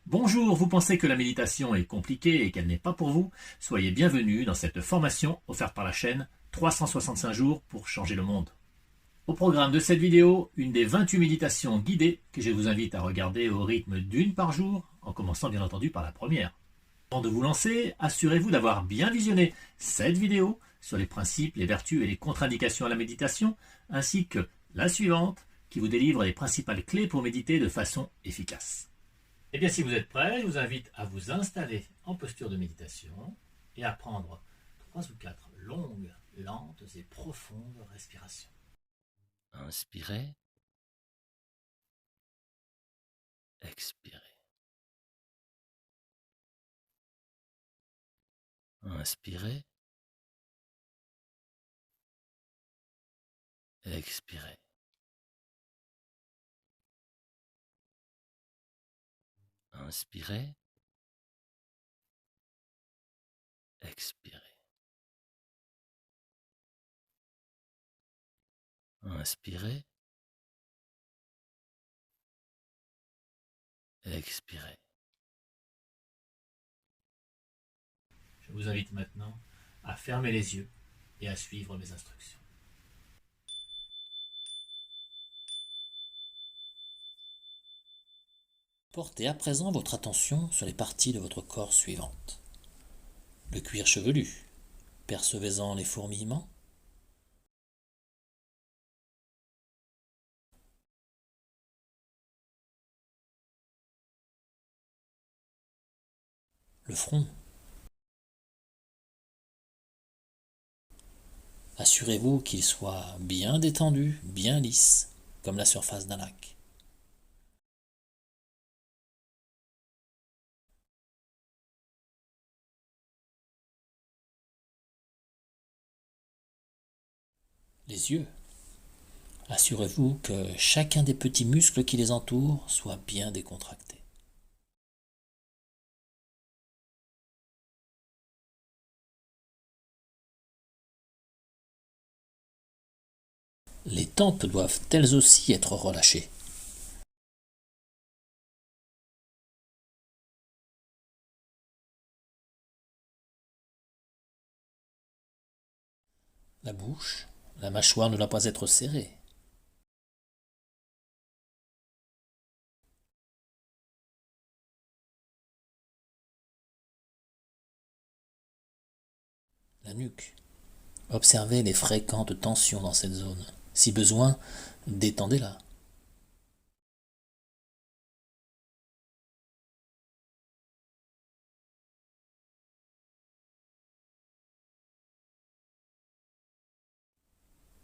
Bonjour, vous pensez que la méditation est compliquée et qu'elle n'est pas pour vous? Soyez bienvenue dans cette formation offerte par la chaîne 365 jours pour changer le monde. Au programme de cette vidéo, une des 28 méditations guidées que je vous invite à regarder au rythme d'une par jour, en commençant bien entendu par la première. Avant de vous lancer, assurez-vous d'avoir bien visionné cette vidéo sur les principes, les vertus et les contre-indications à la méditation, ainsi que la suivante qui vous délivre les principales clés pour méditer de façon efficace. Eh bien, si vous êtes prêts, je vous invite à vous installer en posture de méditation et à prendre 3 ou 4 longues, lentes et profondes respirations. Inspirez, expirez. Inspirez, expirez. Inspirez, expirez. Inspirez, expirez. Je vous invite maintenant à fermer les yeux et à suivre mes instructions. Portez à présent votre attention sur les parties de votre corps suivantes. Le cuir chevelu, percevez-en les fourmillements. Le front. Assurez-vous qu'il soit bien détendu, bien lisse, comme la surface d'un lac. Les yeux. Assurez-vous que chacun des petits muscles qui les entourent soit bien décontracté. Les tempes doivent elles aussi être relâchées. La bouche, la mâchoire ne doit pas être serrée. La nuque. Observez les fréquentes tensions dans cette zone. Si besoin, détendez-la.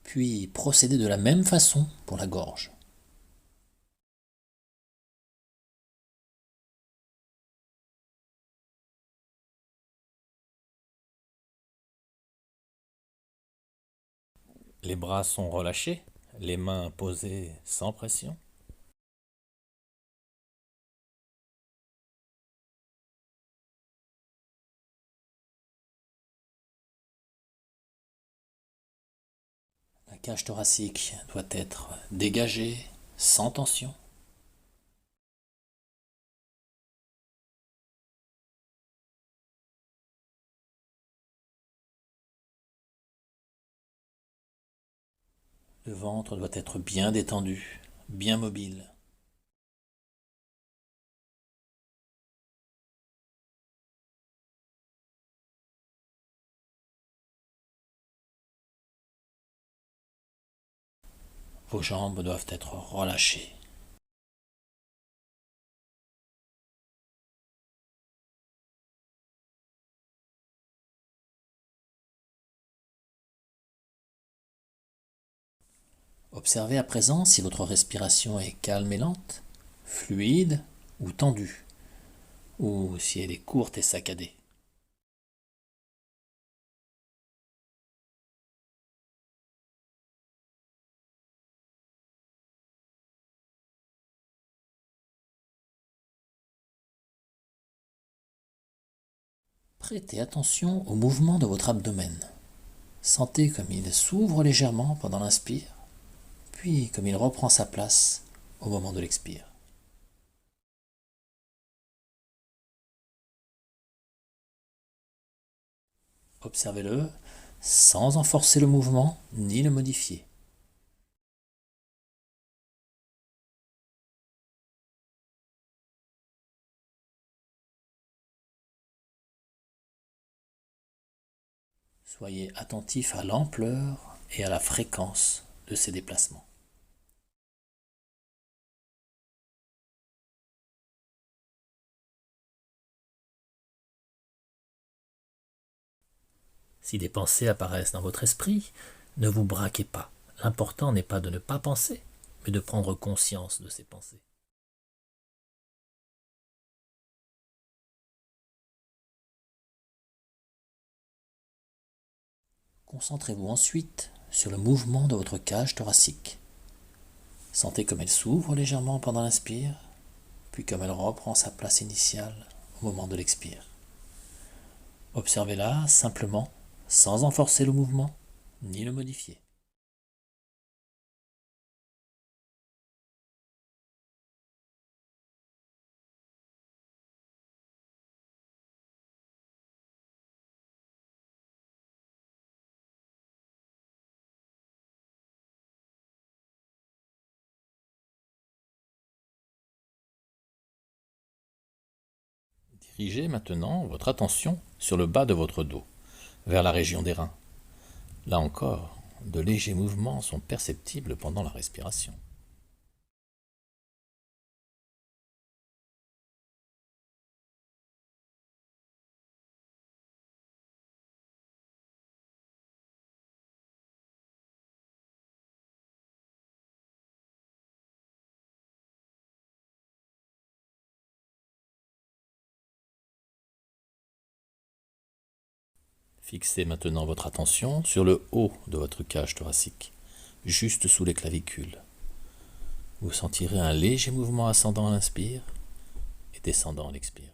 Puis procédez de la même façon pour la gorge. Les bras sont relâchés, les mains posées sans pression. La cage thoracique doit être dégagée, sans tension. Le ventre doit être bien détendu, bien mobile. Vos jambes doivent être relâchées. Observez à présent si votre respiration est calme et lente, fluide ou tendue, ou si elle est courte et saccadée. Prêtez attention au mouvement de votre abdomen. Sentez comme il s'ouvre légèrement pendant l'inspire, puis comme il reprend sa place au moment de l'expire. Observez-le sans en forcer le mouvement ni le modifier. Soyez attentif à l'ampleur et à la fréquence de ces déplacements. Si des pensées apparaissent dans votre esprit, ne vous braquez pas. L'important n'est pas de ne pas penser, mais de prendre conscience de ces pensées. Concentrez-vous ensuite sur le mouvement de votre cage thoracique. Sentez comme elle s'ouvre légèrement pendant l'inspire, puis comme elle reprend sa place initiale au moment de l'expire. Observez-la simplement, sans en forcer le mouvement, ni le modifier. Dirigez maintenant votre attention sur le bas de votre dos, vers la région des reins. Là encore, de légers mouvements sont perceptibles pendant la respiration. Fixez maintenant votre attention sur le haut de votre cage thoracique, juste sous les clavicules. Vous sentirez un léger mouvement ascendant à l'inspire et descendant à l'expire.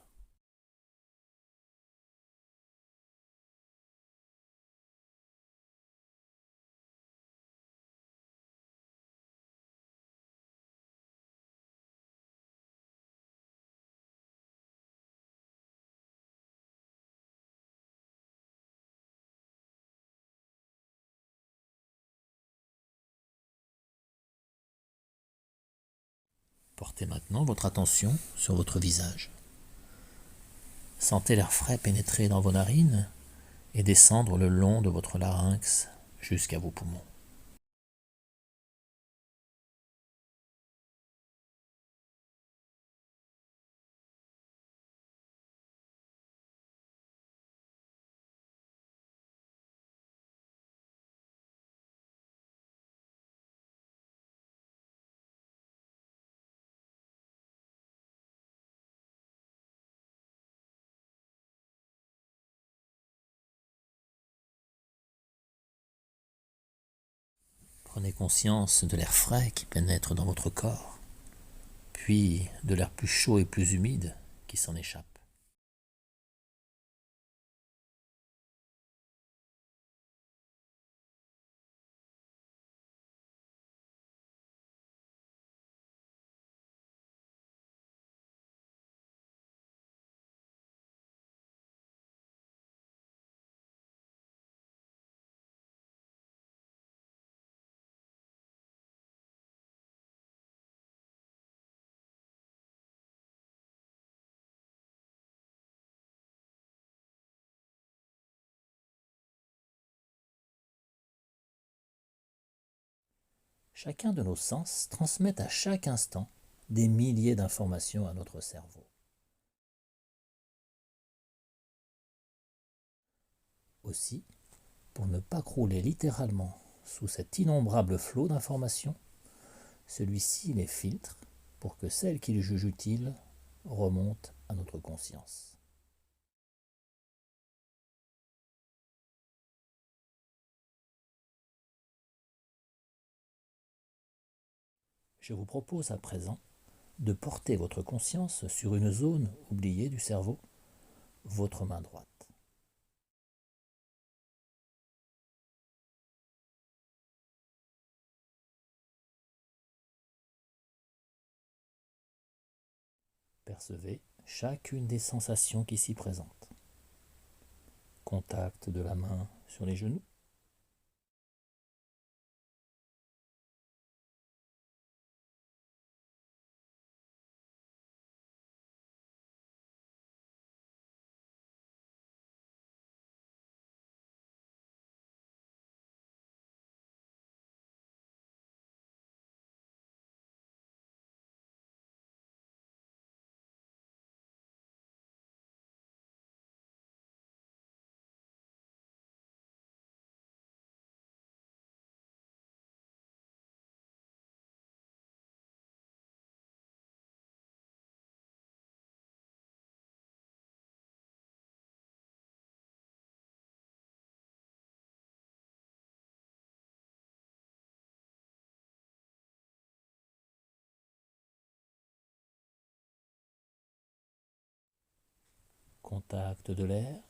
Portez maintenant votre attention sur votre visage. Sentez l'air frais pénétrer dans vos narines et descendre le long de votre larynx jusqu'à vos poumons. Prenez conscience de l'air frais qui pénètre dans votre corps, puis de l'air plus chaud et plus humide qui s'en échappe. Chacun de nos sens transmet à chaque instant des milliers d'informations à notre cerveau. Aussi, pour ne pas crouler littéralement sous cet innombrable flot d'informations, celui-ci les filtre pour que celles qu'il juge utiles remontent à notre conscience. Je vous propose à présent de porter votre conscience sur une zone oubliée du cerveau, votre main droite. Percevez chacune des sensations qui s'y présentent. Contact de la main sur les genoux. Contact de l'air.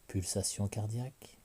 Pulsation cardiaque.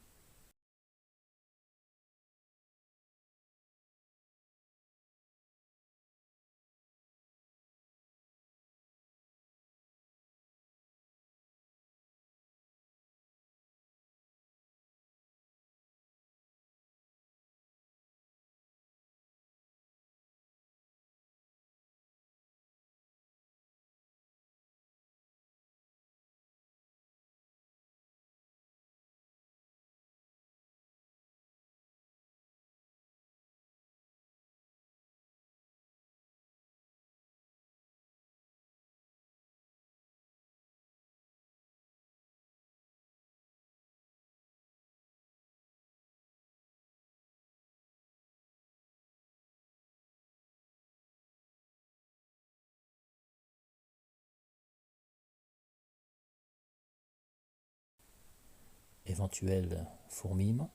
Éventuel fourmillement.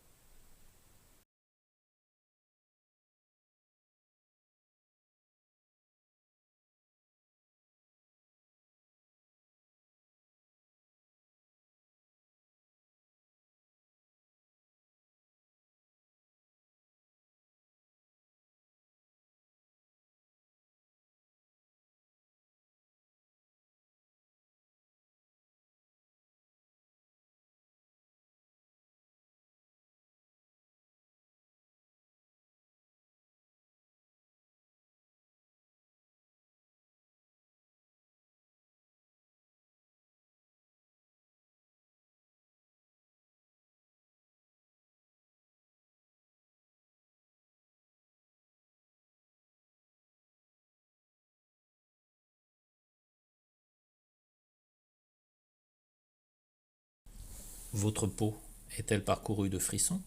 Votre peau est-elle parcourue de frissons?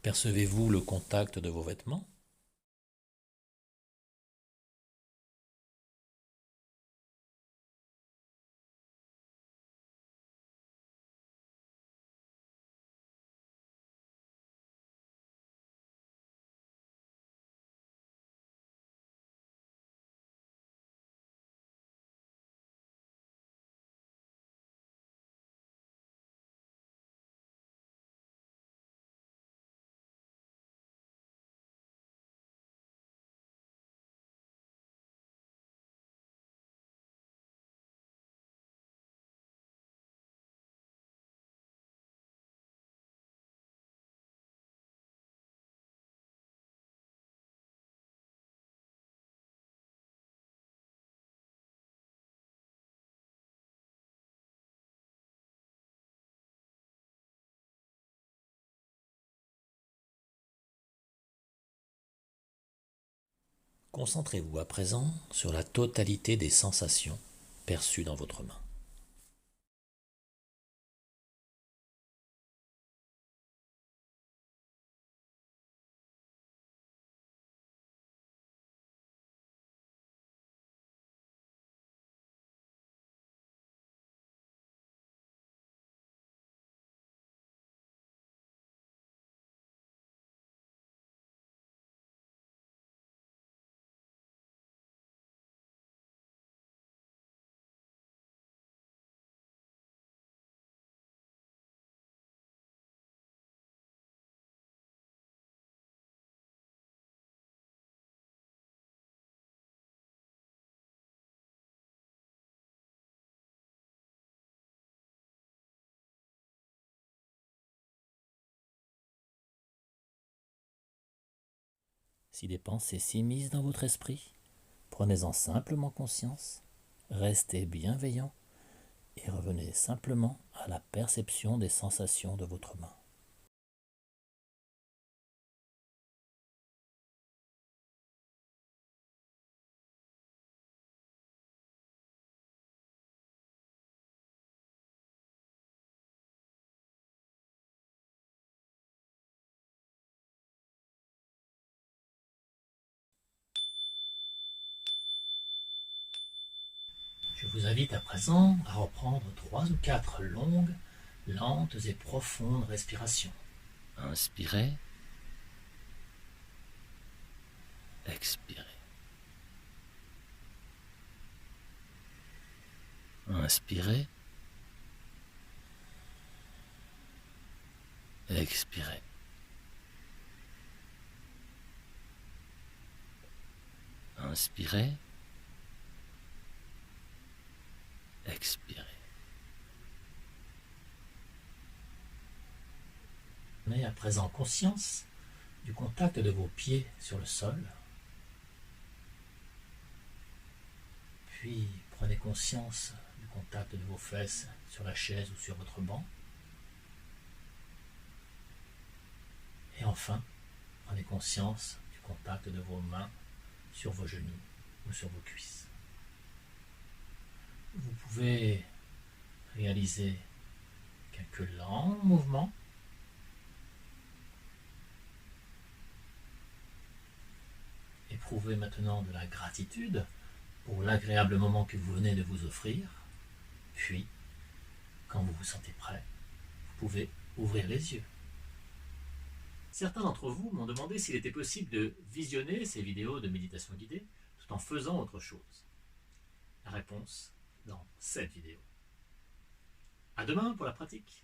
Percevez-vous le contact de vos vêtements? Concentrez-vous à présent sur la totalité des sensations perçues dans votre main. Si des pensées s'immiscent dans votre esprit, prenez-en simplement conscience, restez bienveillant et revenez simplement à la perception des sensations de votre main. Je vous invite à présent à reprendre 3 ou 4 longues, lentes et profondes respirations. Inspirez. Expirez. Inspirez. Expirez. Inspirez. Expirez. Prenez à présent conscience du contact de vos pieds sur le sol. Puis prenez conscience du contact de vos fesses sur la chaise ou sur votre banc. Et enfin, prenez conscience du contact de vos mains sur vos genoux ou sur vos cuisses. Vous pouvez réaliser quelques lents mouvements. Éprouvez maintenant de la gratitude pour l'agréable moment que vous venez de vous offrir. Puis, quand vous vous sentez prêt, vous pouvez ouvrir les yeux. Certains d'entre vous m'ont demandé s'il était possible de visionner ces vidéos de méditation guidée tout en faisant autre chose. La réponse dans cette vidéo. À demain pour la pratique.